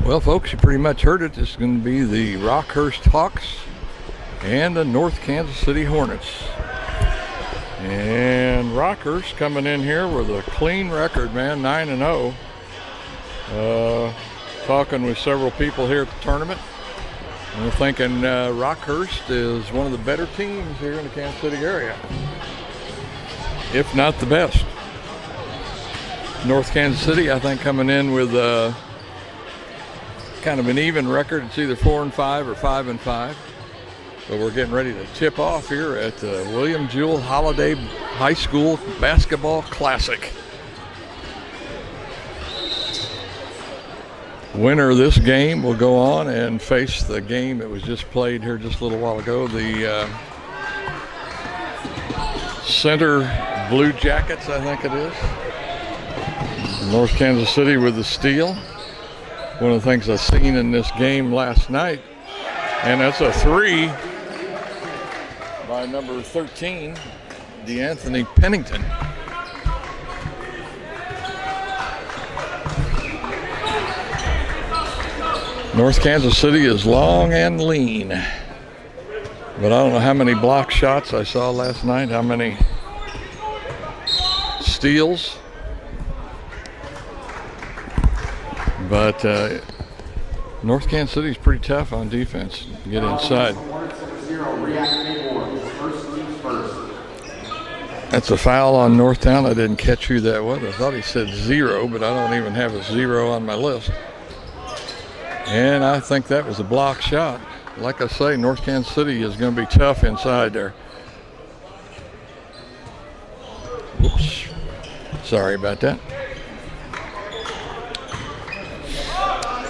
Well, folks, you pretty much heard it. This is going to be the Rockhurst Hawks and the North Kansas City Hornets. And Rockhurst coming in here with a clean record, man, 9-0. Talking with several people here at the tournament. And we're thinking Rockhurst is one of the better teams here in the Kansas City area, if not the best. North Kansas City, I think, coming in with kind of an even record. It's either 4-5 or 5-5. But we're getting ready to tip off here at the William Jewell Holiday High School Basketball Classic. Winner of this game will go on and face the game that was just played here just a little while ago. The Center Blue Jackets, I think it is. North Kansas City with the steal. One of the things I seen in this game last night, and that's a three by number 13, DeAnthony Pennington. North Kansas City is long and lean, but I don't know how many block shots I saw last night, how many steals. But North Kansas City is pretty tough on defense to get inside. That's a foul on Northtown. I didn't catch who that was. I thought he said 0, but I don't even have a 0 on my list. And I think that was a block shot. Like I say, North Kansas City is going to be tough inside there. Whoops. Sorry about that.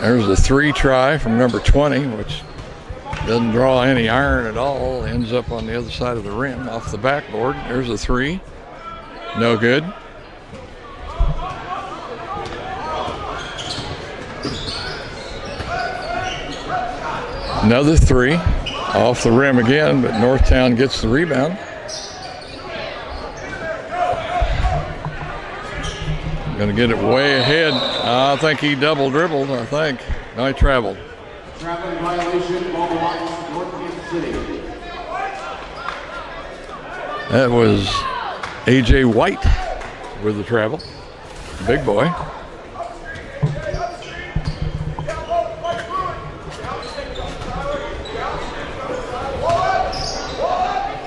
There's a three try from number 20, which doesn't draw any iron at all. Ends up on the other side of the rim off the backboard. There's a three. No good. Another three off the rim again, but Northtown gets the rebound. Going to get it way ahead. I think he double dribbled, I think. No, he traveled. Traveling violation, ball belongs to North Kansas City. That was A.J. White with the travel. Big boy.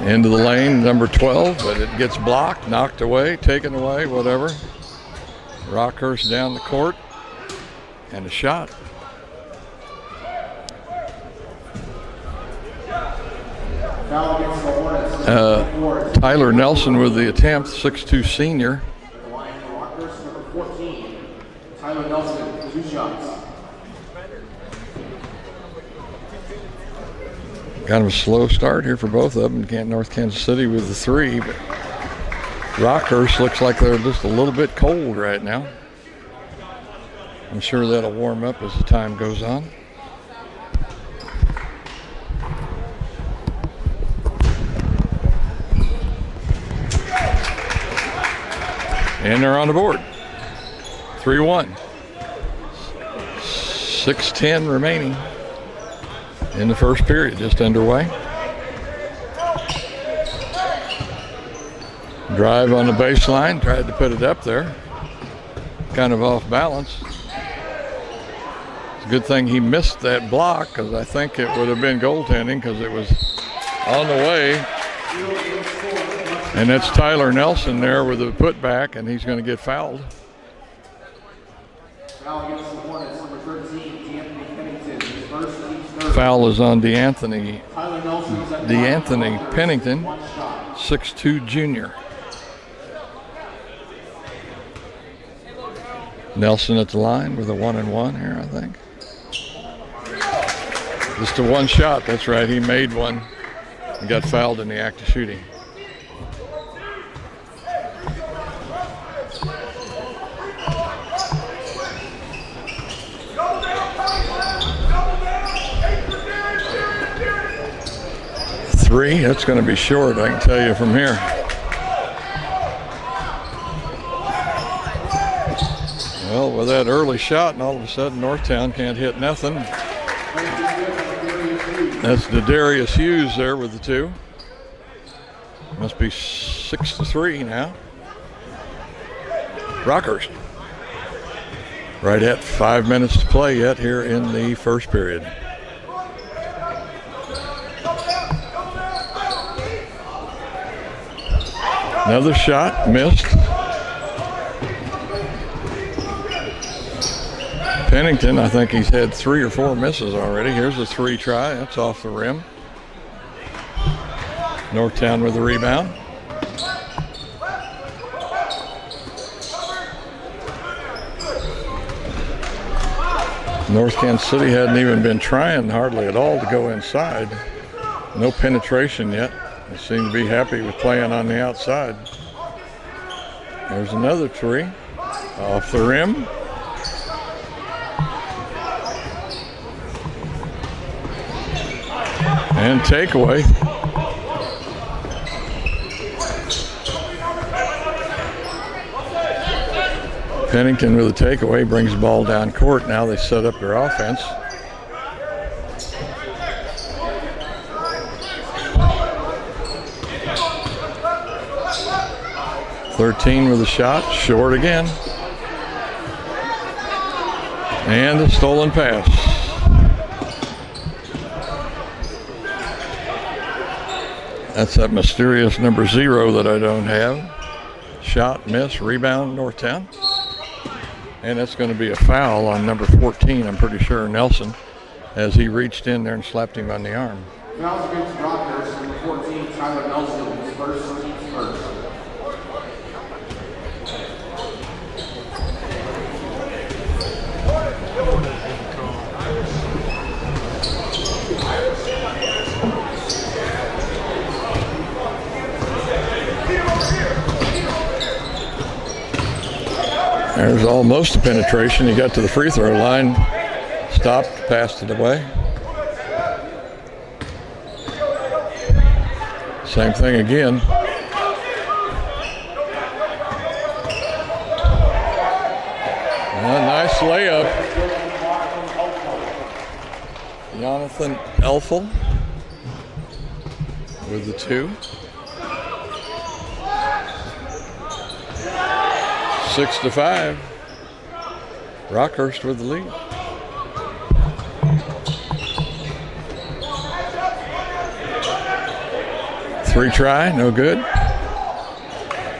Into the lane, number 12, but it gets blocked, knocked away, taken away, whatever. Rockhurst down the court, and a shot. Tyler Nelson with the attempt, 6'2" senior. The line for Rockhurst, number 14, Tyler Nelson, 2 shots. Kind of a slow start here for both of them. North Kansas City with the three, but Rockhurst looks like they're just a little bit cold right now. I'm sure that'll warm up as the time goes on. And they're on the board. 3-1. 6:10 remaining in the first period, just underway. Drive on the baseline, tried to put it up there. Kind of off balance. It's a good thing he missed that block, because I think it would have been goaltending, because it was on the way. And that's Tyler Nelson there with the putback, and he's going to get fouled. Foul is on DeAnthony Pennington, 6'2" junior. Nelson at the line with a 1-and-1 here, I think. Just a one shot, that's right, he made one and got fouled in the act of shooting. Three, that's going to be short, I can tell you from here. Well, with that early shot, and all of a sudden Northtown can't hit nothing. That's Darius Hughes there with the 2. Must be 6-3 now. Rockhurst. Right at 5 minutes to play yet here in the first period. Another shot, missed. Pennington, I think he's had 3 or 4 misses already. Here's a 3 try, that's off the rim. Northtown with the rebound. North Kansas City hadn't even been trying hardly at all to go inside. No penetration yet. They seem to be happy with playing on the outside. There's another 3 off the rim. And takeaway. Pennington with a takeaway brings the ball down court. Now they set up their offense. (13) with a shot, short again. And a stolen pass. That's that mysterious number 0 that I don't have. Shot, miss, rebound, Northtown. And that's going to be a foul on number 14, I'm pretty sure, Nelson, as he reached in there and slapped him on the arm. Fouls against Rockhurst, number 14, Tyler Nelson, his first, team's first. There's almost a penetration. He got to the free throw line, stopped, passed it away. Same thing again. A nice layup. Jonathan Elfel with the 2. 6-5. Rockhurst with the lead. Three try, no good.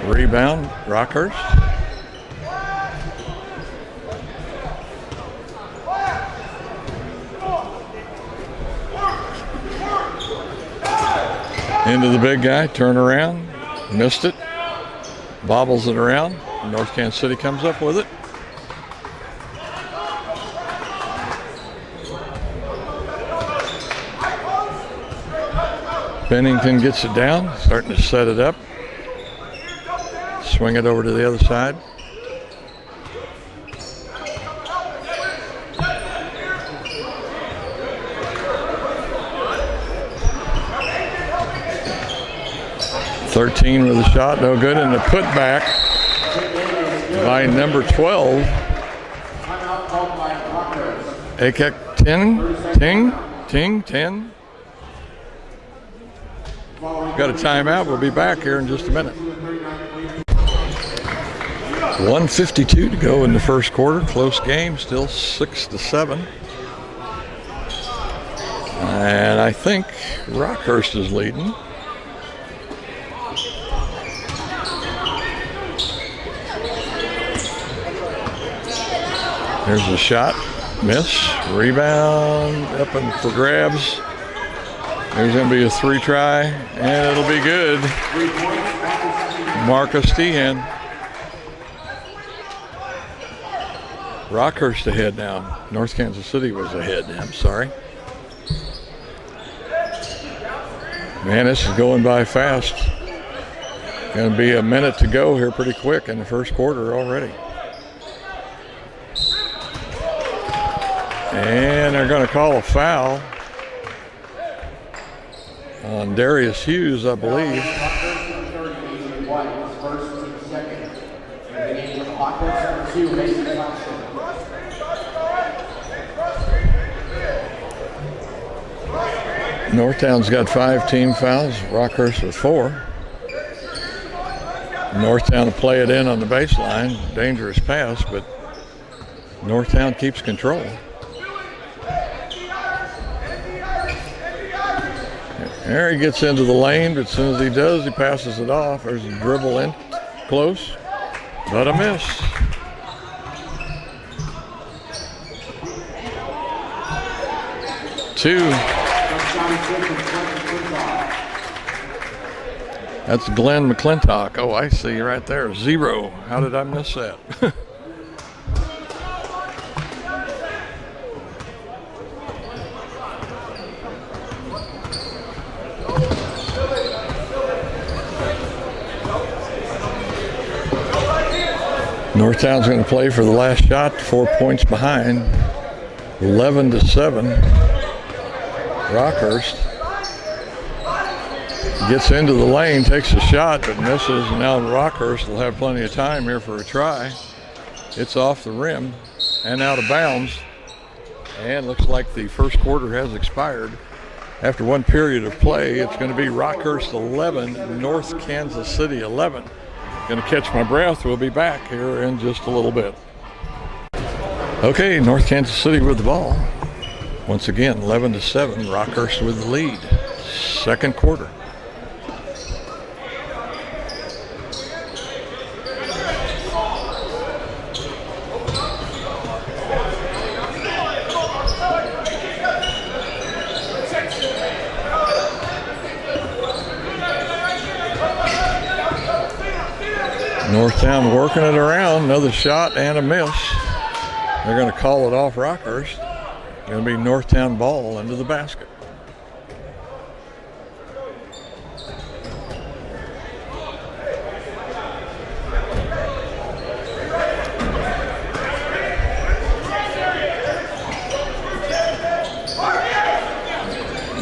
Rebound, Rockhurst. Into the big guy, turn around, missed it, bobbles it around. North Kansas City comes up with it. Pennington gets it down, starting to set it up. Swing it over to the other side. (13) with a shot, no good, and the putback by number 12. Akek Ting. Got a timeout. We'll be back here in just a minute. 1:52 to go in the first quarter. Close game, still 6-7. And I think Rockhurst is leading. There's a shot, miss, rebound, up and for grabs. There's going to be a 3 try, and it'll be good. Marcus Tehan. Rockhurst ahead now. North Kansas City was ahead, I'm sorry. Man, this is going by fast. Going to be a minute to go here pretty quick in the first quarter already. And they're going to call a foul on Darius Hughes, I believe. Northtown's got 5 team fouls, Rockhurst with 4. Northtown will play it in on the baseline. Dangerous pass, but Northtown keeps control. There he gets into the lane, but as soon as he does, he passes it off. There's a dribble in close, but a miss. Two. That's Glenn McClintock. Oh, I see right there. 0. How did I miss that? Northtown's going to play for the last shot, 4 points behind, 11-7. Rockhurst gets into the lane, takes a shot, but misses. And now Rockhurst will have plenty of time here for a try. It's off the rim and out of bounds. And looks like the first quarter has expired. After one period of play, it's going to be Rockhurst 11, North Kansas City 11. Going to catch my breath. We'll be back here in just a little bit. Okay, North Kansas City with the ball. Once again, 11-7, Rockhurst with the lead. Second quarter. Northtown working it around. Another shot and a miss. They're going to call it off Rockhurst. Going to be Northtown ball into the basket.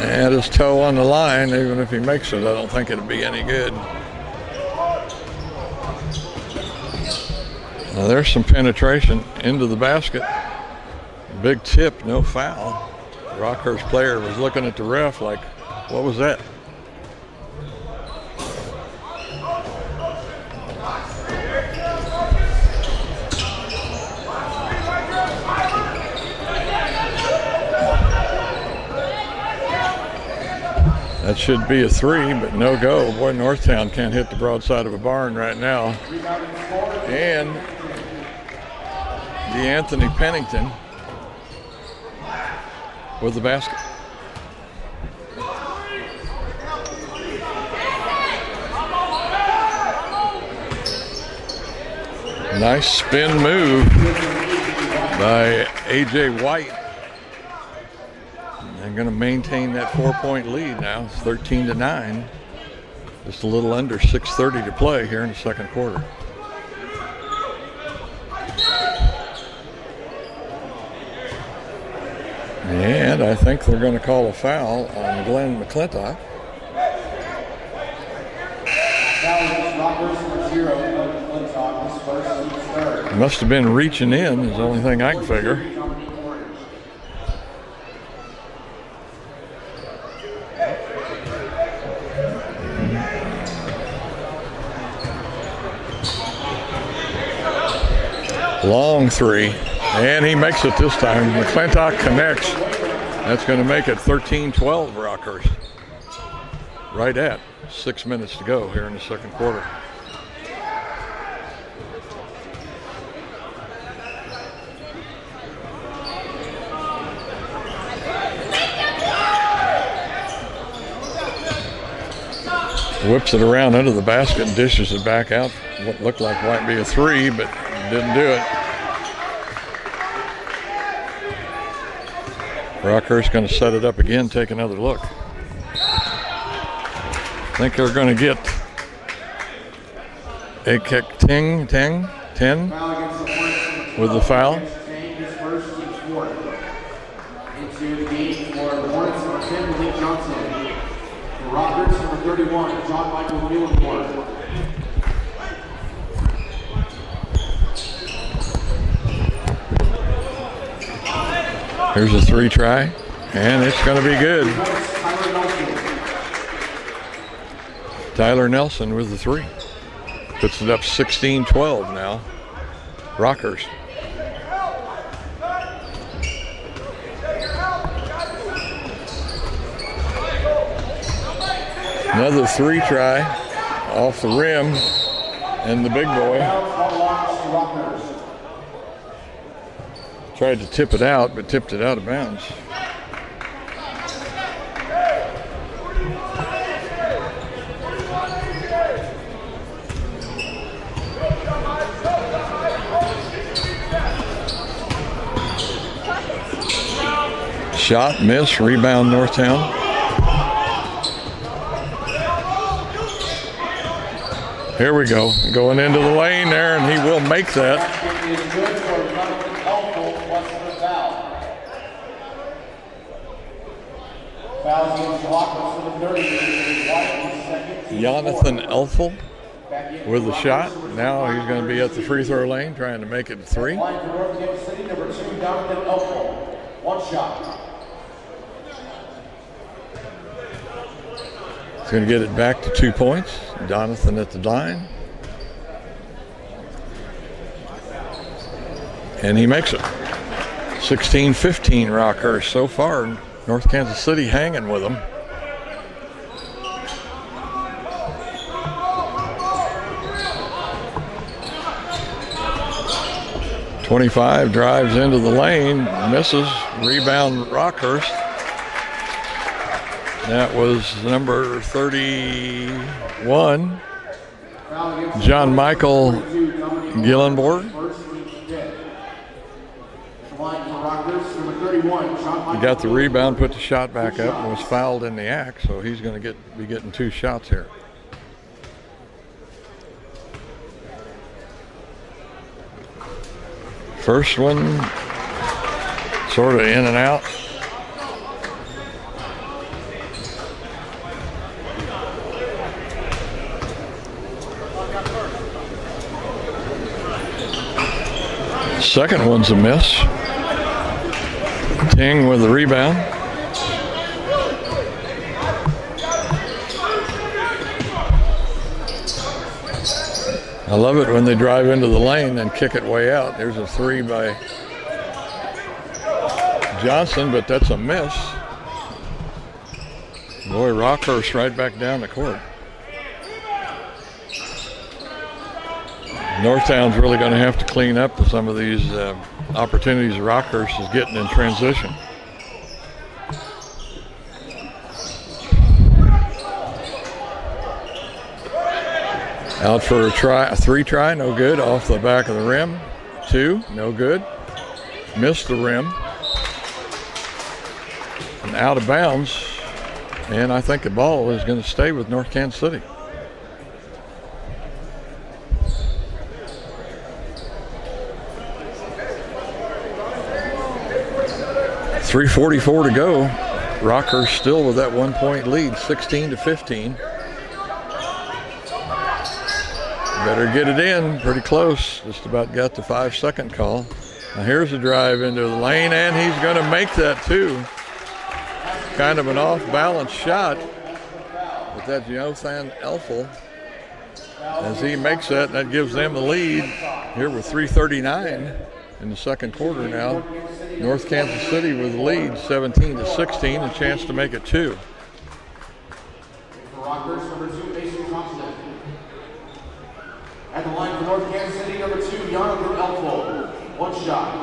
And his toe on the line. Even if he makes it, I don't think it'll be any good. Now there's some penetration into the basket. Big tip, no foul. The Rockhurst player was looking at the ref like, what was that? That should be a 3, but no go. Boy, Northtown can't hit the broadside of a barn right now. And DeAnthony Pennington with the basket. Nice spin move by A.J. White. They're going to maintain that 4-point lead now. It's 13-9. Just a little under 6:30 to play here in the second quarter. And I think they're going to call a foul on Glenn McClintock. Must have been reaching in is the only thing I can figure. Long 3. And he makes it this time. McClintock connects. That's going to make it 13-12 Rockhurst. Right at 6 minutes to go here in the second quarter. Whips it around under the basket and dishes it back out. What looked like might be a 3, but didn't do it. Rockhurst going to set it up again, take another look. I think they're going to get a kick 10 with the foul. Into the game for the Hornets, number 10, Malik Johnson. For Rockhurst, number 31, John Michael Wheelenborg. Here's a 3 try, And it's going to be good. Tyler Nelson with the 3. Puts it up 16-12 now. Rockhurst. Another 3 try off the rim, and the big boy tried to tip it out, but tipped it out of bounds. Shot, miss, rebound Northtown. Here we go, going into the lane there, and he will make that. Jonathan Elfel with the shot. Now he's going to be at the free throw lane trying to make it 3. One shot. He's going to get it back to 2 points. Jonathan at the line. And he makes it. 16-15 Rockhurst so far. North Kansas City hanging with them. .25 drives into the lane, misses, rebound Rockhurst. That was number 31, John Michael Gillenborg. He got the rebound, put the shot back up, and was fouled in the act, so he's going to be getting 2 shots here. First one, sort of in and out. Second one's a miss. Ting with the rebound. I love it when they drive into the lane and kick it way out. There's a 3 by Johnson, but that's a miss. Boy, Rockhurst right back down the court. Northtown's really going to have to clean up with some of these opportunities Rockhurst is getting in transition. Out for a 3 try, no good. Off the back of the rim. 2, no good. Missed the rim. And out of bounds. And I think the ball is going to stay with North Kansas City. .344 to go. Rockhurst still with that 1-point lead, 16-15. Better get it in, pretty close. Just about got the 5-second call. Now here's a drive into the lane, and he's going to make that too. Kind of an off-balance shot, but that's Jonathan Elfel. As he makes that, that gives them the lead here with 3:39 in the second quarter now. North Kansas City with the lead, 17-16, a chance to make it 2. At the line for North Kansas City, number 2, Jonathan Elfel. 1 shot.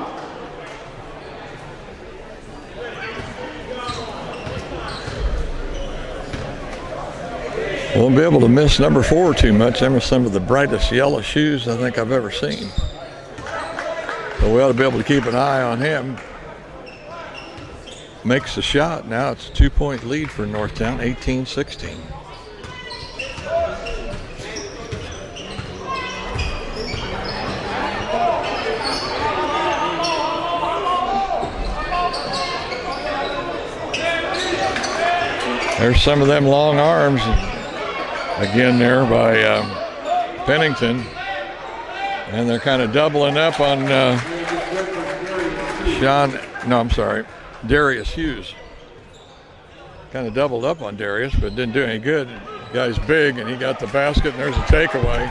Won't be able to miss number 4 too much. Them are some of the brightest yellow shoes I think I've ever seen. So we ought to be able to keep an eye on him. Makes the shot. Now it's a 2-point lead for Northtown, 18-16. There's some of them long arms again there by Pennington. And they're kind of doubling up on Darius Hughes. kind of doubled up on Darius, but didn't do any good. The guy's big, and he got the basket, and there's a takeaway.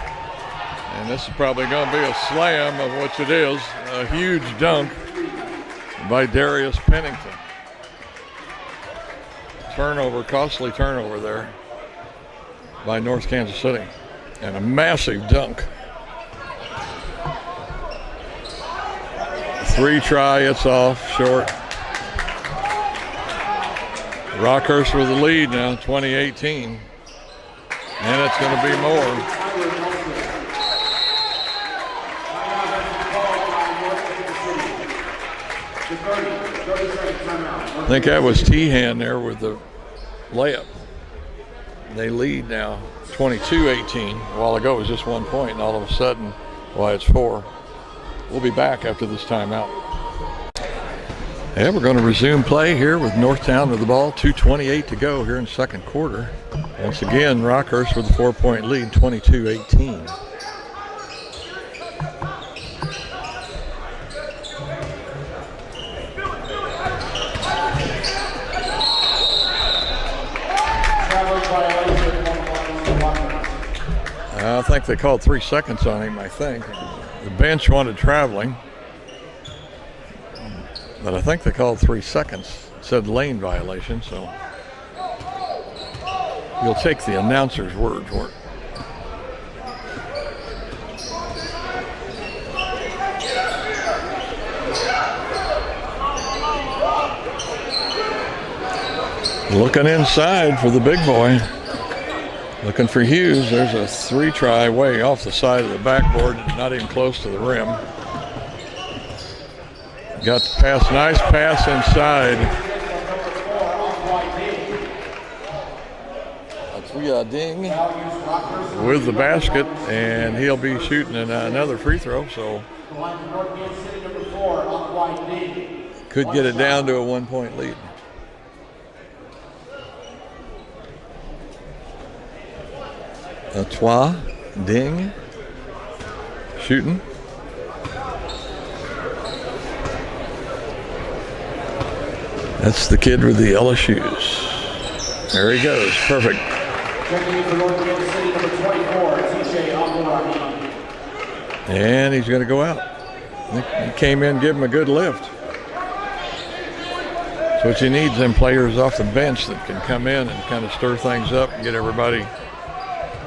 And this is probably going to be a slam of what it is, a huge dunk by Darius Pennington. Turnover, costly turnover there by North Kansas City. And a massive dunk. Three try, it's off, short. Rockhurst with the lead now, 20-18. And it's going to be more. I think that was Tehan there with the layup. They lead now 22-18. A while ago it was just 1 point, and all of a sudden, why it's 4. We'll be back after this timeout. And we're going to resume play here with Northtown with the ball. 2:28 to go here in second quarter. Once again, Rockhurst with a 4-point lead, 22-18. I think they called 3 seconds on him, I think. The bench wanted traveling, but I think they called 3 seconds. It said lane violation, so you'll take the announcer's word for it. Looking inside for the big boy. Looking for Hughes. There's a 3-try way off the side of the backboard, not even close to the rim. Got the pass, nice pass inside. A ding with the basket, and he'll be shooting another free throw, so could get it down to a 1-point lead. Trois, ding, shooting. That's the kid with the yellow shoes. There he goes, perfect. And he's going to go out. I think he came in, give him a good lift. That's what you need, them players off the bench that can come in and kind of stir things up and get everybody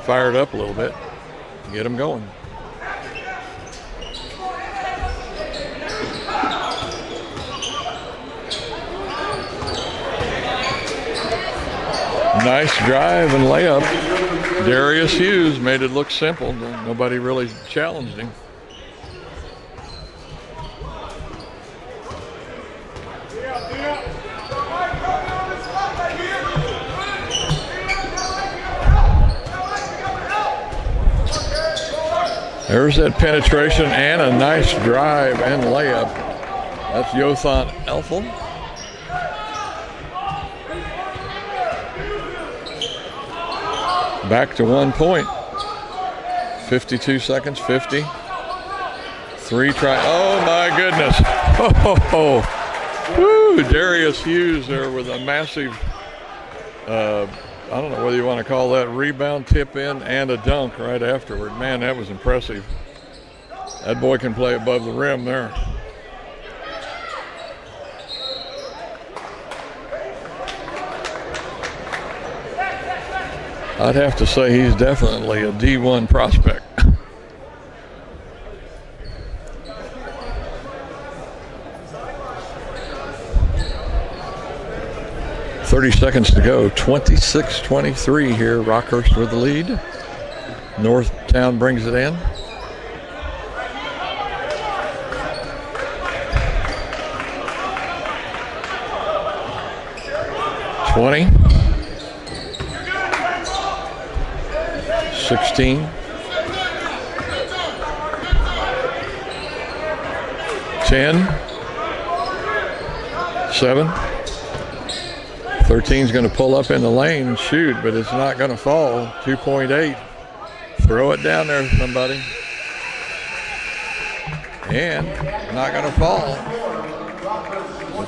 fired up a little bit, get them going. Nice drive and layup. Darius Hughes made it look simple. Nobody really challenged him. There's that penetration and a nice drive and layup. That's Yothon Elfel. Back to 1 point. 52 seconds, 50. 3-try. Oh my goodness. Oh, woo, Darius Hughes there with a massive, I don't know whether you want to call that rebound, tip in, and a dunk right afterward. Man, that was impressive. That boy can play above the rim there. I'd have to say he's definitely a D1 prospect. .30 seconds to go, 26-23 here. Rockhurst with the lead. Northtown brings it in. (20) 16. 10. 7. 13's going to pull up in the lane and shoot, but it's not going to fall. 2.8. Throw it down there, somebody. And not going to fall.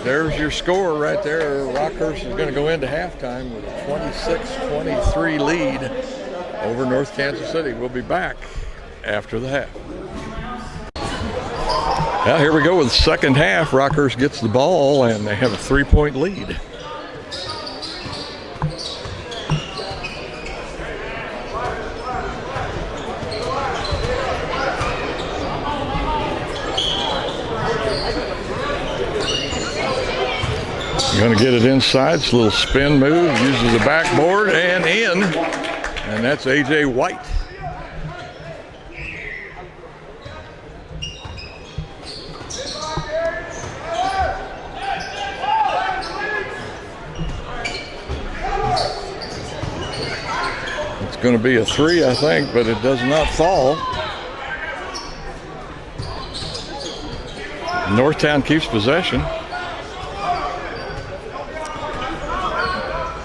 There's your score right there. Rockhurst is going to go into halftime with a 26-23 lead over North Kansas City. We'll be back after the half. Now here we go with the second half. Rockhurst gets the ball and they have a 3-point lead. Going to get it inside. It's a little spin move. Uses the backboard and in. And that's A.J. White. It's going to be a 3, I think, but it does not fall. Northtown keeps possession.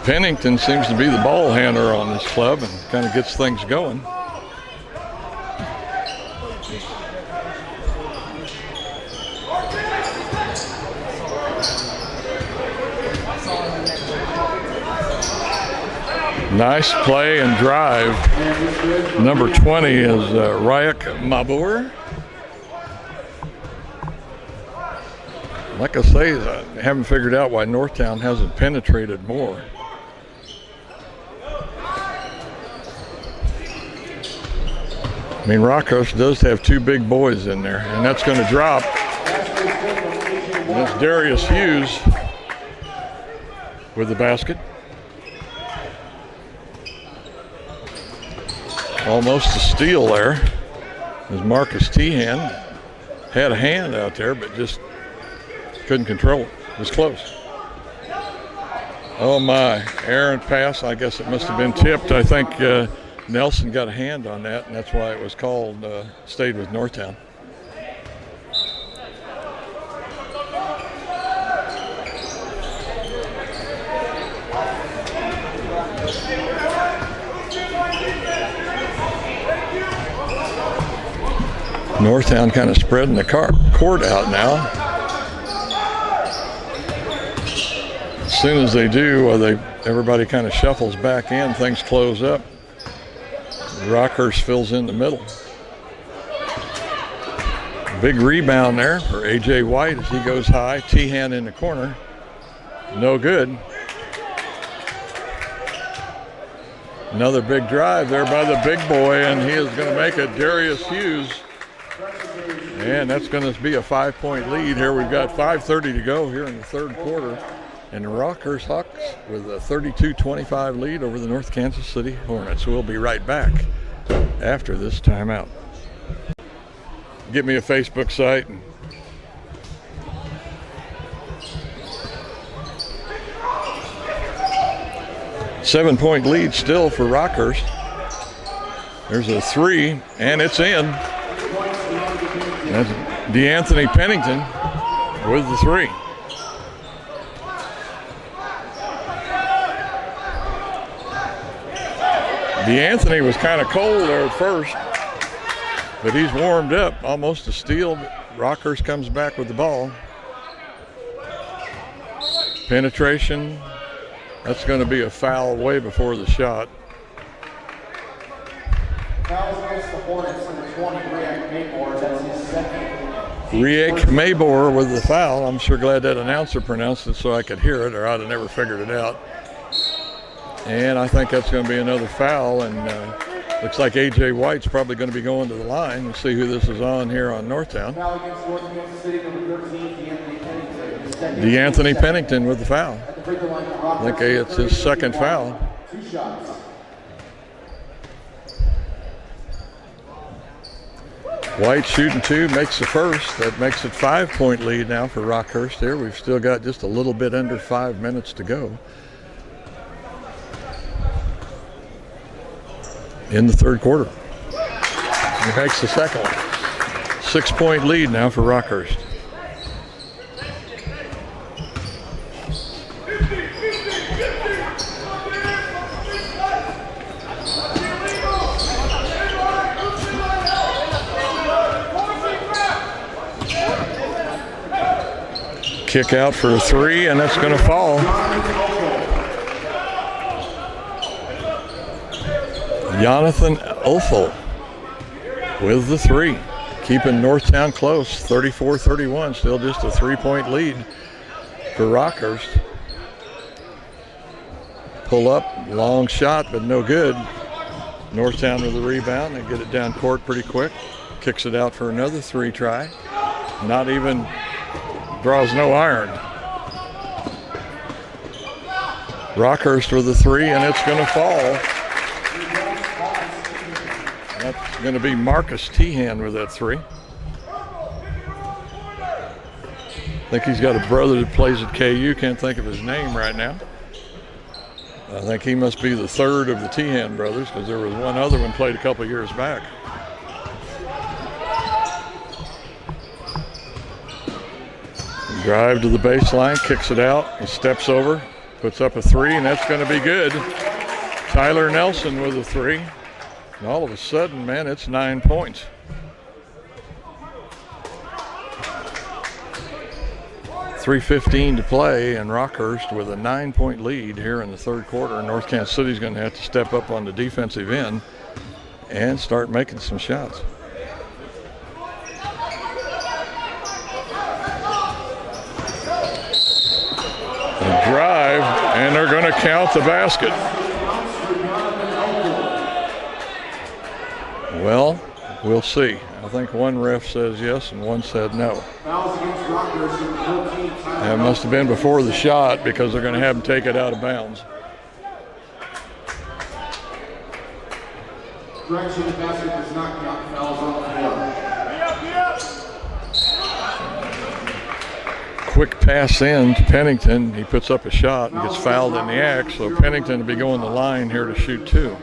Pennington seems to be the ball handler on this club and kind of gets things going. Nice play and drive. Number 20 is Ryak Mabur. Like I say, I haven't figured out why Northtown hasn't penetrated more. I mean, Rockhurst does have 2 big boys in there, and that's going to drop. And that's Darius Hughes with the basket. Almost a steal there, as Marcus Tehan had a hand out there, but just couldn't control it. It was close. Oh my, errant pass. I guess it must have been tipped. I think Nelson got a hand on that, and that's why it was called, stayed with Northtown. Northtown kind of spreading the court out now. As soon as they do, everybody kind of shuffles back in, things close up. Rockhurst fills in the middle. Big rebound there for A.J. White as he goes high. Tehan in the corner. No good. Another big drive there by the big boy, and he is going to make it. Darius Hughes. And that's going to be a 5-point lead here. We've got 5:30 to go here in the third quarter. And the Rockhurst Hawks with a 32-25 lead over the North Kansas City Hornets. We'll be right back after this timeout. Get me a Facebook site. 7-point lead still for Rockhurst. There's a 3, and it's in. That's DeAnthony Pennington with the 3. DeAnthony was kind of cold there at first, but he's warmed up. Almost a steal. Rockhurst comes back with the ball. Penetration. That's going to be a foul way before the shot. Fouls against the Hornets, number 20, Ryak Mabor. That's his second. Ryak Mabor with the foul. I'm sure glad that announcer pronounced it so I could hear it, or I'd have never figured it out. And I think that's going to be another foul, and looks like A.J. White's probably going to be going to the line. We'll see who this is on here on Northtown. Foul against North Kansas City, number 13, DeAnthony Pennington. DeAnthony Pennington with the foul. At the free throw line, I think it's his second foul. 2 shots. White shooting 2, makes the first. That makes it 5-point lead now for Rockhurst here. We've still got just a little bit under 5 minutes to go in the third quarter. He makes the second one. 6-point lead now for Rockhurst. Kick out for a three, and that's going to fall. Jonathan Ophel with the three, keeping Northtown close, 34-31, still just a 3-point lead for Rockhurst. Pull up, long shot, but no good. Northtown with the rebound. They get it down court pretty quick. Kicks it out for another three try. Not even, draws no iron. Rockhurst with the three, and it's going to fall. That's going to be Marcus Tehan with that three. I think he's got a brother that plays at KU. Can't think of his name right now. I think he must be the third of the Tehan brothers, because there was one other one played a couple years back. Drive to the baseline, kicks it out, he steps over, puts up a three, and that's going to be good. Tyler Nelson with a three. And all of a sudden, man, it's 9 points. .3:15 to play, and Rockhurst with a 9-point lead here in the third quarter. North Kansas City's going to have to step up on the defensive end and start making some shots. A drive, and they're going to count the basket. Well, we'll see. I think one ref says yes and one said no. That must have been before the shot, because they're going to have them take it out of bounds. Direction, the basket does not count. Fouls on the floor. Quick pass in to Pennington. He puts up a shot and gets fouled in the act, so Pennington will be going the line here to shoot two.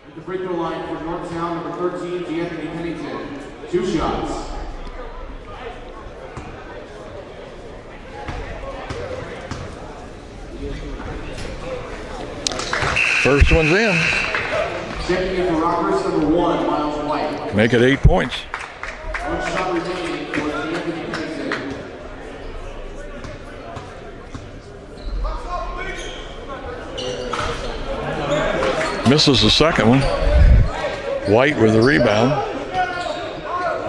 At the free throw line for Northtown, number 13, Anthony Pennington. 2 shots. First one's in. Checking in for Rockhurst, number 1, Miles White. Make it 8 points. 1 shot remaining for Anthony Pennington. Misses the second one. White with the rebound.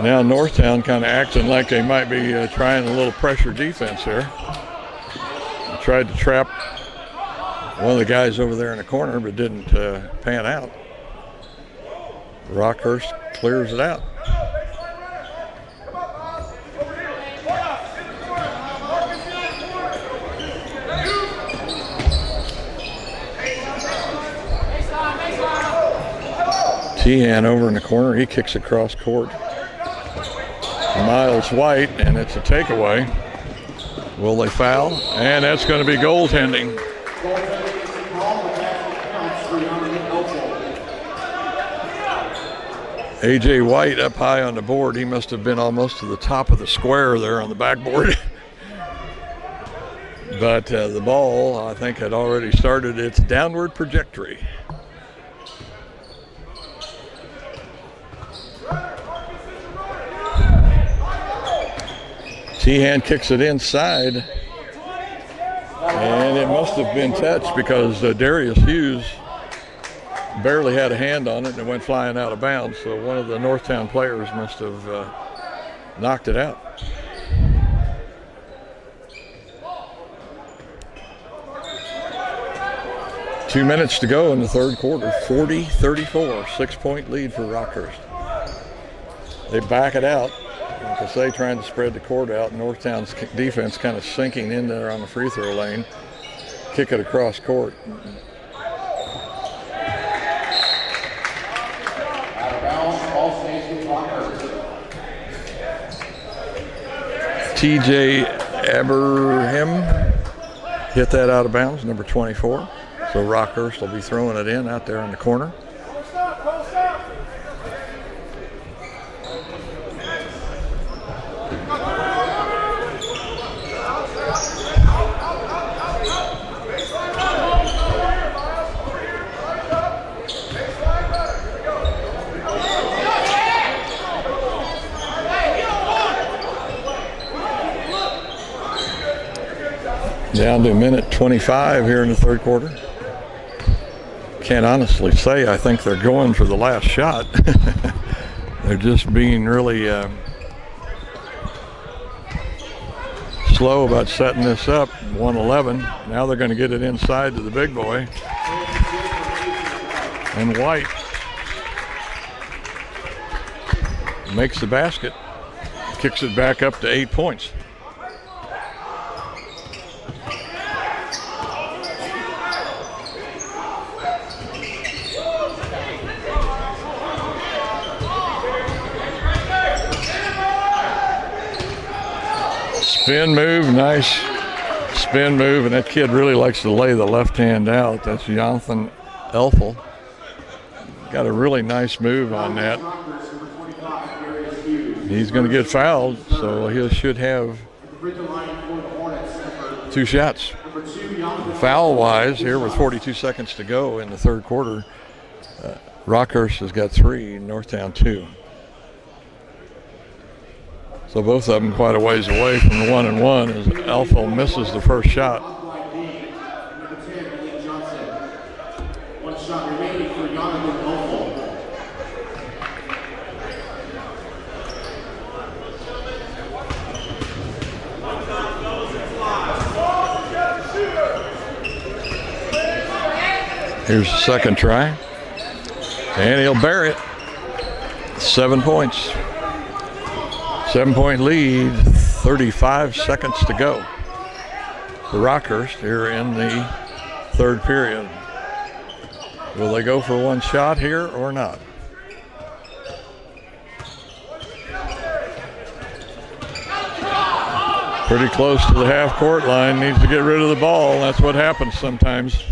Now Northtown kind of acting like they might be trying a little pressure defense here. They tried to trap one of the guys over there in the corner, but didn't pan out. Rockhurst clears it out. Tehan over in the corner, he kicks across court. Miles White, and it's a takeaway. Will they foul? And that's going to be goaltending. A.J. White up high on the board. He must have been almost to the top of the square there on the backboard. But the ball, I think, had already started its downward trajectory. Tehan kicks it inside, and it must have been touched, because Darius Hughes barely had a hand on it and it went flying out of bounds. So one of the Northtown players must have knocked it out. Two minutes to go in the third quarter. 40-34, 6-point lead for Rockhurst. They back it out. Like I say, trying to spread the court out. Northtown's defense kind of sinking in there on the free throw lane. Kick it across court. Out of bounds, ball stays with Rockhurst. TJ Abraham hit that out of bounds, number 24. So Rockhurst will be throwing it in out there in the corner. Down to a minute 25 here in the third quarter. Can't honestly say I think they're going for the last shot. They're just being really slow about setting this up. 111. Now they're going to get it inside to the big boy. And White makes the basket. Kicks it back up to 8 points. Spin move, nice spin move, and that kid really likes to lay the left hand out. That's Jonathan Elfel. Got a really nice move on that. He's going to get fouled, so he should have 2 shots. Foul-wise, here with 42 seconds to go in the third quarter, Rockhurst has got 3, Northtown 2. So both of them quite a ways away from the 1-and-1 as Elfel misses the first shot. One shot remaining for Jonathan Elfel. Here's the second try. And he'll bear it. 7 points. 7-point lead, 35 seconds to go for Rockhurst here in the third period. Will they go for one shot here or not? Pretty close to the half-court line, needs to get rid of the ball. That's what happens sometimes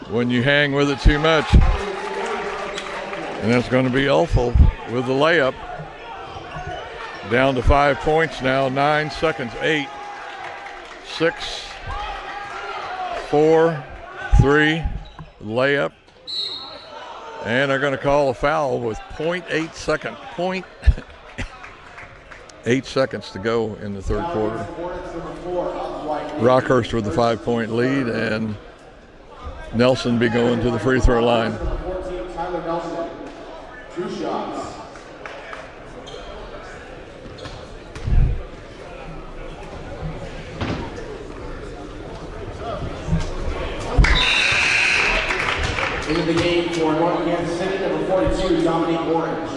when you hang with it too much. And that's going to be Elfel with the layup. Down to 5 points now, 9 seconds, 8, 6, 4, 3, layup. And they're going to call a foul with 0.8 seconds to go in the third quarter. Rockhurst with the 5-point lead, and Nelson be going to the free throw line. 2 shots. Into the game for North Kansas City, number 42, Dominique Orange.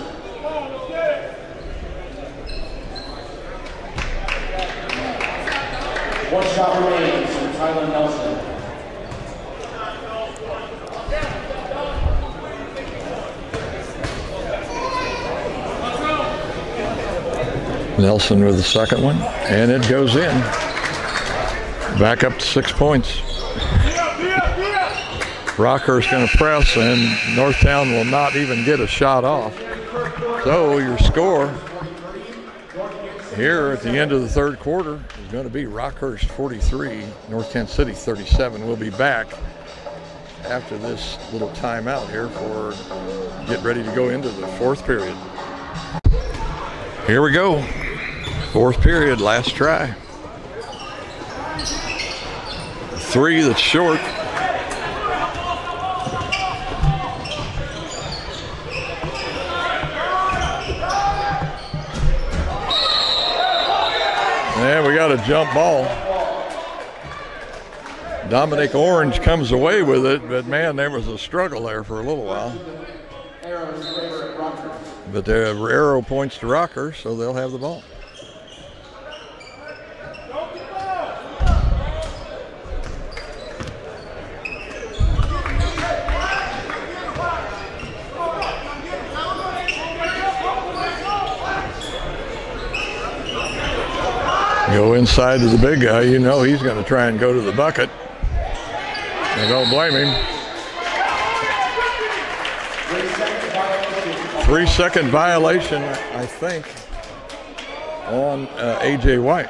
One shot remains for Tyler Nelson. Nelson with the second one, and it goes in. Back up to 6 points. Rockhurst going to press, and Northtown will not even get a shot off. So your score here at the end of the third quarter is going to be Rockhurst 43, North Kansas City 37. We'll be back after this little timeout here for get ready to go into the fourth period. Here we go. Fourth period, last try. 3 that's short. And we got a jump ball. Dominic Orange comes away with it, but man, there was a struggle there for a little while. But the arrow points to Rockhurst, so they'll have the ball. Go inside to the big guy, you know he's going to try and go to the bucket. I don't blame him. 3-second violation, I think, on A.J. White.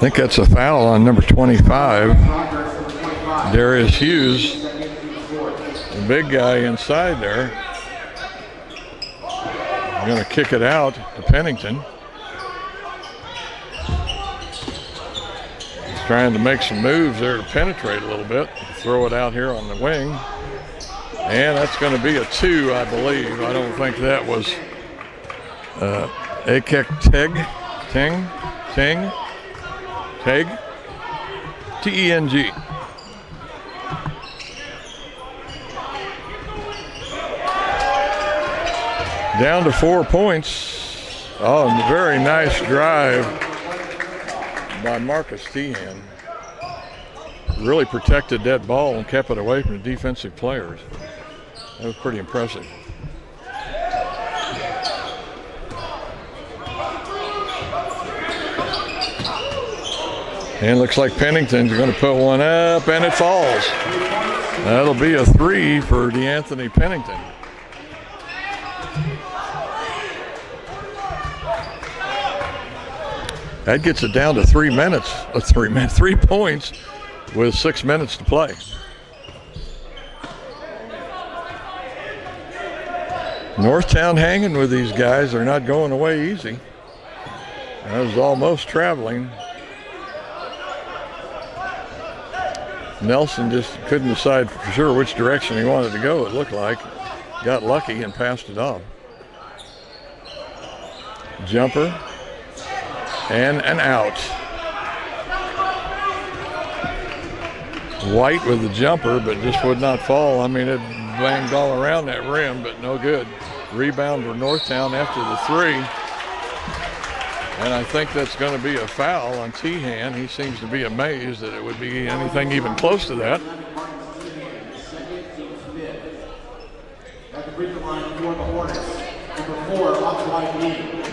think that's a foul on number 25, Darius Hughes, the big guy inside there. Going to kick it out to Pennington. He's trying to make some moves there to penetrate a little bit, throw it out here on the wing. And that's going to be a 2, I believe. I don't think that was Akek Teng, T-E-N-G. Down to 4 points. Oh, and a very nice drive by Marcus Tehan. Really protected that ball and kept it away from the defensive players. That was pretty impressive. And looks like Pennington's going to put one up, and it falls. That'll be a 3 for DeAnthony Pennington. That gets it down to 3 minutes, 3 points with 6 minutes to play. Northtown hanging with these guys. They're not going away easy. That was almost traveling. Nelson just couldn't decide for sure which direction he wanted to go, it looked like. Got lucky and passed it off. Jumper. And an out. White with the jumper, but just would not fall. I mean, it banged all around that rim, but no good. Rebound for Northtown after the 3. And I think that's going to be a foul on Tehan. He seems to be amazed that it would be anything even close to that.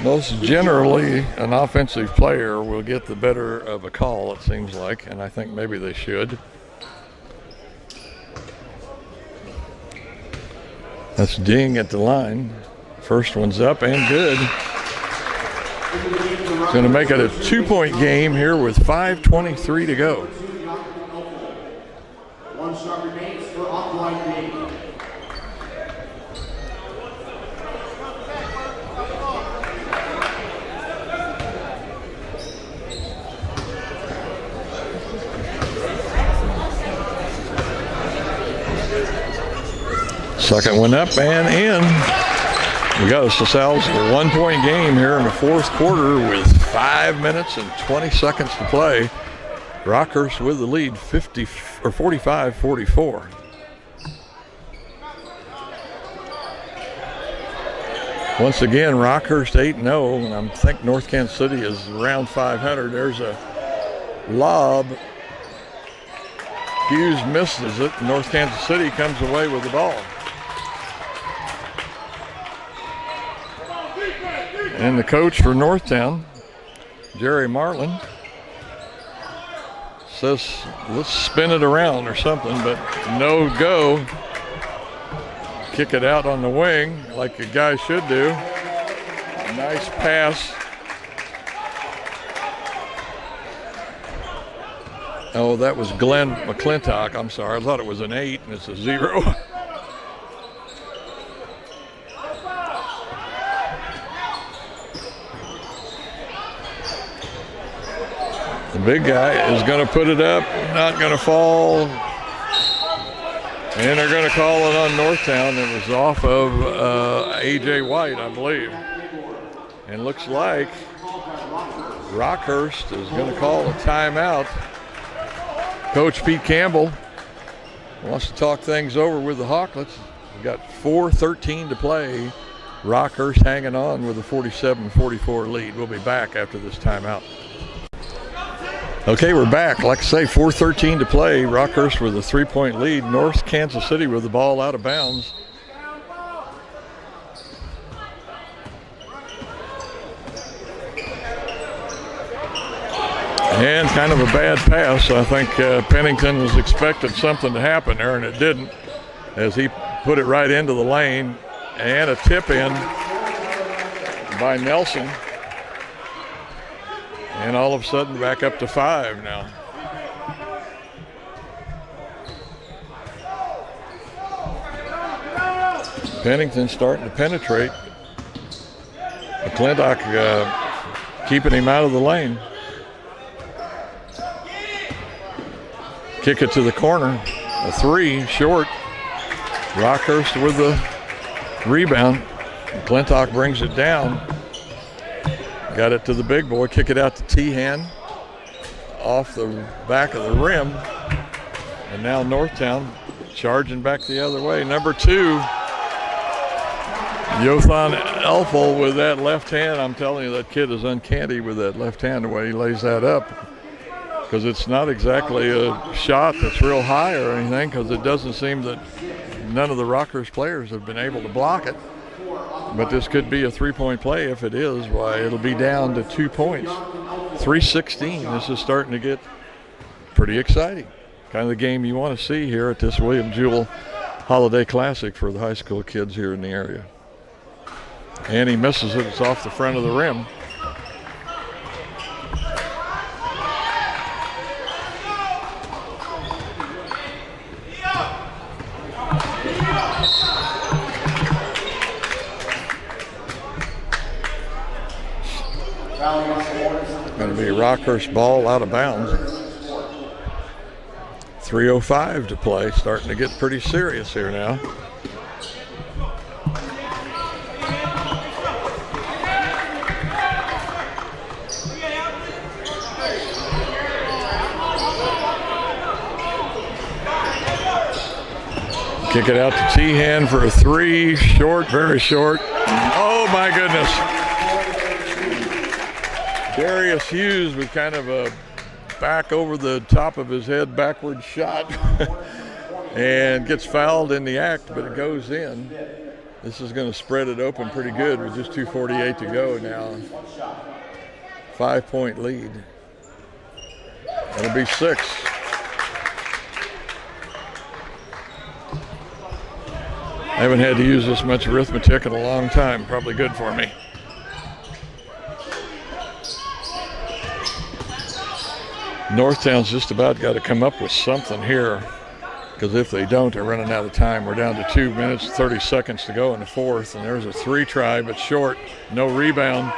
Most generally, an offensive player will get the better of a call, it seems like, and I think maybe they should. That's Ding at the line. First one's up and good. It's going to make it a 2-point game here with 5:23 to go. One shot remains for Off-Line B. Second one up and in. We got ourselves a 1-point game here in the 4th quarter with 5 minutes and 20 seconds to play. Rockhurst with the lead 45-44. Once again, Rockhurst 8-0, and I think North Kansas City is around 500. There's a lob. Hughes misses it. North Kansas City comes away with the ball. And the coach for Northtown, Jerry Marlin, says, let's spin it around or something, but no go. Kick it out on the wing like a guy should do. Nice pass. Oh, that was Glenn McClintock. I'm sorry. I thought it was an 8 and it's a 0. The big guy is going to put it up, not going to fall. And they're going to call it on Northtown. It was off of A.J. White, I believe. And looks like Rockhurst is going to call a timeout. Coach Pete Campbell wants to talk things over with the Hawklets. We've got 4:13 to play. Rockhurst hanging on with a 47-44 lead. We'll be back after this timeout. Okay, we're back. Like I say, 4:13 to play. Rockhurst with a 3-point lead. North Kansas City with the ball out of bounds. And kind of a bad pass. I think Pennington was expecting something to happen there, and it didn't, as he put it right into the lane. And a tip in by Nelson. And all of a sudden back up to 5 now. Pennington starting to penetrate. McClintock keeping him out of the lane. Kick it to the corner. A 3, short. Rockhurst with the rebound. McClintock brings it down. Got it to the big boy. Kick it out to Tehan. Off the back of the rim. And now Northtown charging back the other way. Number 2. Yothan Elfel with that left hand. I'm telling you, that kid is uncanny with that left hand, the way he lays that up. Because it's not exactly a shot that's real high or anything, because it doesn't seem that none of the Rockhurst players have been able to block it. But this could be a 3-point play. If it is, why, it'll be down to 2 points. 3:16. This is starting to get pretty exciting. Kind of the game you want to see here at this William Jewell Holiday Classic for the high school kids here in the area. And he misses it. It's off the front of the rim. Going to be a Rockhurst ball out of bounds. 3:05 to play. Starting to get pretty serious here now. Kick it out to Tehan for a 3. Short, very short. Oh my goodness. Darius Hughes with kind of a back over the top of his head backward shot and gets fouled in the act, but it goes in. This is going to spread it open pretty good with just 2:48 to go now. 5-point lead. It'll be 6. I haven't had to use this much arithmetic in a long time. Probably good for me. Northtown's just about got to come up with something here, because if they don't, they're running out of time. We're down to 2 minutes, 30 seconds to go in the fourth, and there's a 3 try, but short. No rebound.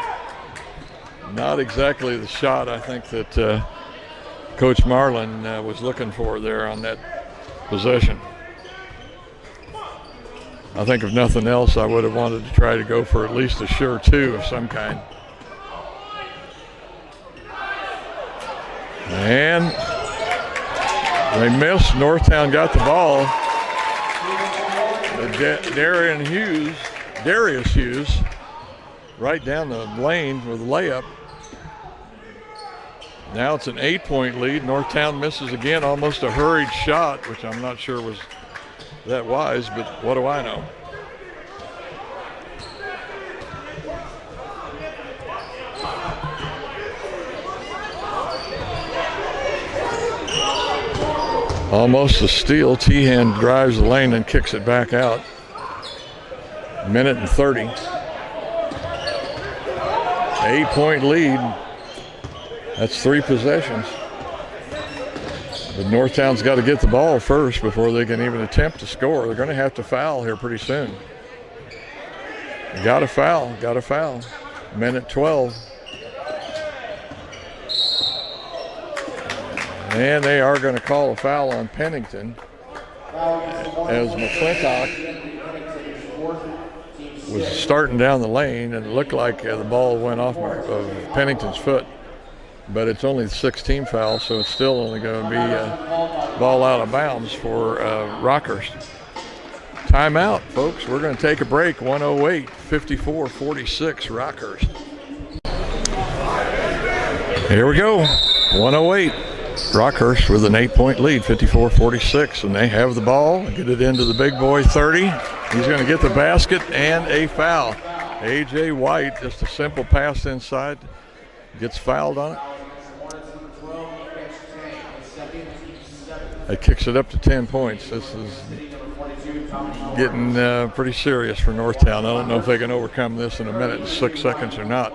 Not exactly the shot I think that Coach Marlin was looking for there on that possession. I think if nothing else, I would have wanted to try to go for at least a sure 2 of some kind. And they missed. Northtown got the ball. Darius Hughes, right down the lane with a layup. Now it's an 8-point lead. Northtown misses again, almost a hurried shot, which I'm not sure was that wise, but what do I know? Almost a steal. Tehan drives the lane and kicks it back out. 1:30. 8-point lead. That's 3 possessions. But Northtown's got to get the ball first before they can even attempt to score. They're going to have to foul here pretty soon. Got to foul. 12. And they are going to call a foul on Pennington, as McClintock was starting down the lane, and it looked like the ball went off of Pennington's foot. But it's only the 16th foul, so it's still only going to be a ball out of bounds for Rockhurst. Timeout, folks. We're going to take a break. 1:08, 54-46, Rockhurst. Here we go. 1:08. Rockhurst with an 8-point lead, 54-46, and they have the ball. Get it into the big boy, 30. He's going to get the basket and a foul. A.J. White, just a simple pass inside, gets fouled on it. It kicks it up to 10 points. This is getting pretty serious for Northtown. I don't know if they can overcome this in 1 minute and 6 seconds or not.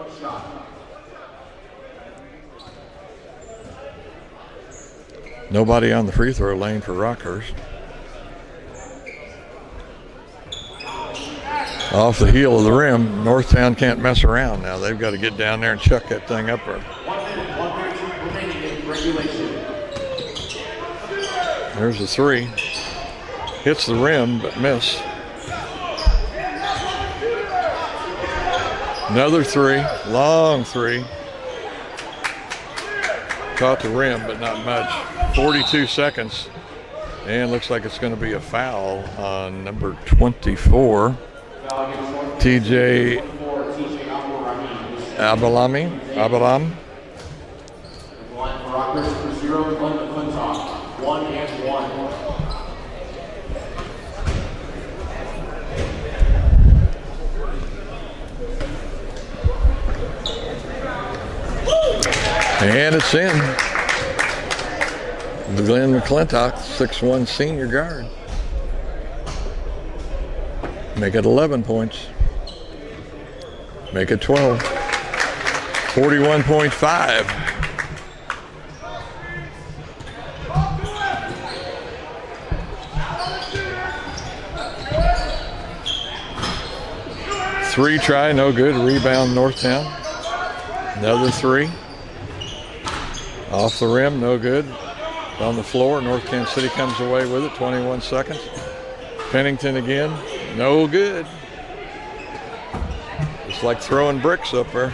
Nobody on the free throw lane for Rockhurst. Off the heel of the rim, Northtown can't mess around now. They've got to get down there and chuck that thing up there. 1 minute remaining in regulation. There's the three. Hits the rim, but miss. Another three, long three. Caught the rim, but not much. 42 seconds. And looks like it's going to be a foul on number 24. TJ Abalam. Rockhurst for 0 and 1 McClintock. 1 and 1. And it's in. Glenn McClintock, 6'1" senior guard. Make it 11 points. Make it 12. 41.5. Three try, no good. Rebound Northtown. Another three. Off the rim, no good. On the floor, North Kansas City comes away with it, 21 seconds. Pennington again, no good. It's like throwing bricks up there.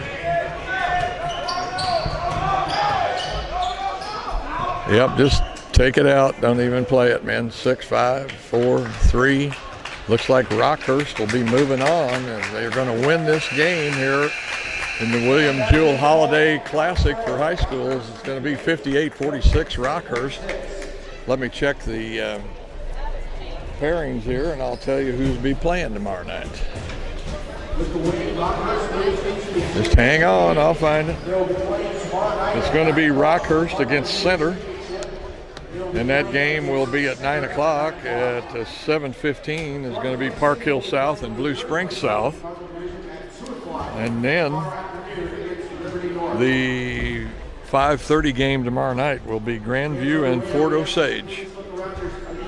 Yep, just take it out, don't even play it, man. 6, 5, 4, 3. Looks like Rockhurst will be moving on, and they're going to win this game here in the William Jewell Holiday Classic for high schools. It's going to be 58-46 Rockhurst. Let me check the pairings here, and I'll tell you who'll be playing tomorrow night. Just hang on, I'll find it. It's going to be Rockhurst against Center, and that game will be at 9 o'clock. At 7:15 is going to be Park Hill South and Blue Springs South. And then the 5:30 game tomorrow night will be Grandview and Fort Osage.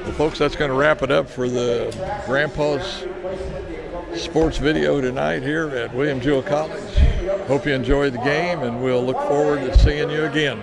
Well, folks, that's going to wrap it up for the Grandpa's Sports video tonight here at William Jewell College. Hope you enjoyed the game, and we'll look forward to seeing you again.